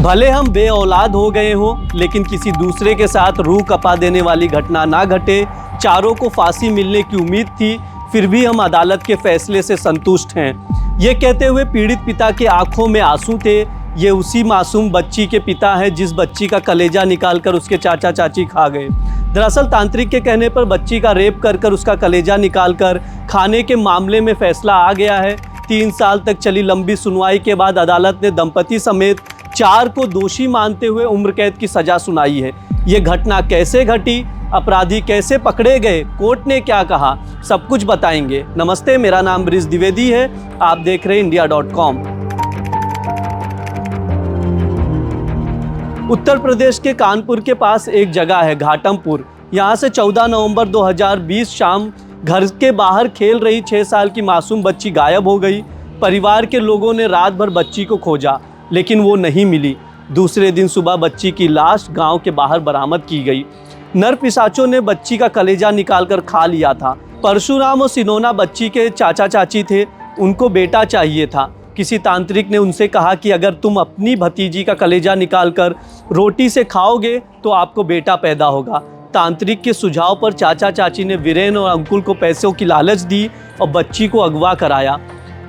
भले हम बे औलाद हो गए हों, लेकिन किसी दूसरे के साथ रूह कपा देने वाली घटना ना घटे। चारों को फांसी मिलने की उम्मीद थी, फिर भी हम अदालत के फैसले से संतुष्ट हैं। ये कहते हुए पीड़ित पिता के आंखों में आंसू थे। ये उसी मासूम बच्ची के पिता हैं जिस बच्ची का कलेजा निकालकर उसके चाचा चाची खा गए। दरअसल तांत्रिक के कहने पर बच्ची का रेप कर उसका कलेजा निकालकर खाने के मामले में फैसला आ गया है। 3 साल तक चली लंबी सुनवाई के बाद अदालत ने दंपति समेत 4 को दोषी मानते हुए उम्र कैद की सजा सुनाई है। ये घटना कैसे घटी, अपराधी कैसे पकड़े गए, कोर्ट ने क्या कहा, सब कुछ बताएंगे। नमस्ते, मेरा नाम ब्रिज द्विवेदी है, आप देख रहे हैं India.com। उत्तर प्रदेश के कानपुर के पास एक जगह है घाटमपुर। यहाँ से 14 नवंबर 2020 शाम घर के बाहर खेल रही 6 साल की मासूम बच्ची गायब हो गई। परिवार के लोगों ने रात भर बच्ची को खोजा, लेकिन वो नहीं मिली। दूसरे दिन सुबह बच्ची की लाश गांव के बाहर बरामद की गई। नर पिशाचों ने बच्ची का कलेजा निकालकर खा लिया था। परशुराम और सिनोना बच्ची के चाचा चाची थे, उनको बेटा चाहिए था। किसी तांत्रिक ने उनसे कहा कि अगर तुम अपनी भतीजी का कलेजा निकालकर रोटी से खाओगे तो आपको बेटा पैदा होगा। तांत्रिक के सुझाव पर चाचा चाची ने वीरेन और अंकुल को पैसों की लालच दी और बच्ची को अगवा कराया।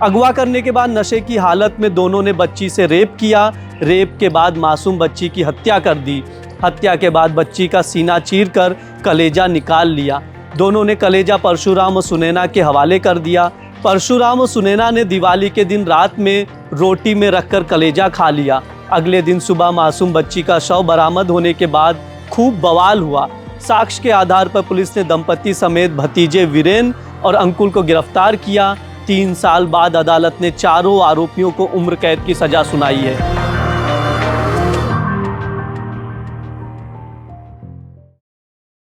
अगवा करने के बाद नशे की हालत में दोनों ने बच्ची से रेप किया। रेप के बाद मासूम बच्ची की हत्या कर दी। हत्या के बाद बच्ची का सीना चीरकर कलेजा निकाल लिया। दोनों ने कलेजा परशुराम और सुनैना के हवाले कर दिया। परशुराम और सुनैना ने दिवाली के दिन रात में रोटी में रखकर कलेजा खा लिया। अगले दिन सुबह मासूम बच्ची का शव बरामद होने के बाद खूब बवाल हुआ। साक्ष्य के आधार पर पुलिस ने दंपति समेत भतीजे वीरेन और अंकुल को गिरफ्तार किया। 3 साल बाद अदालत ने चारों आरोपियों को उम्र कैद की सजा सुनाई है।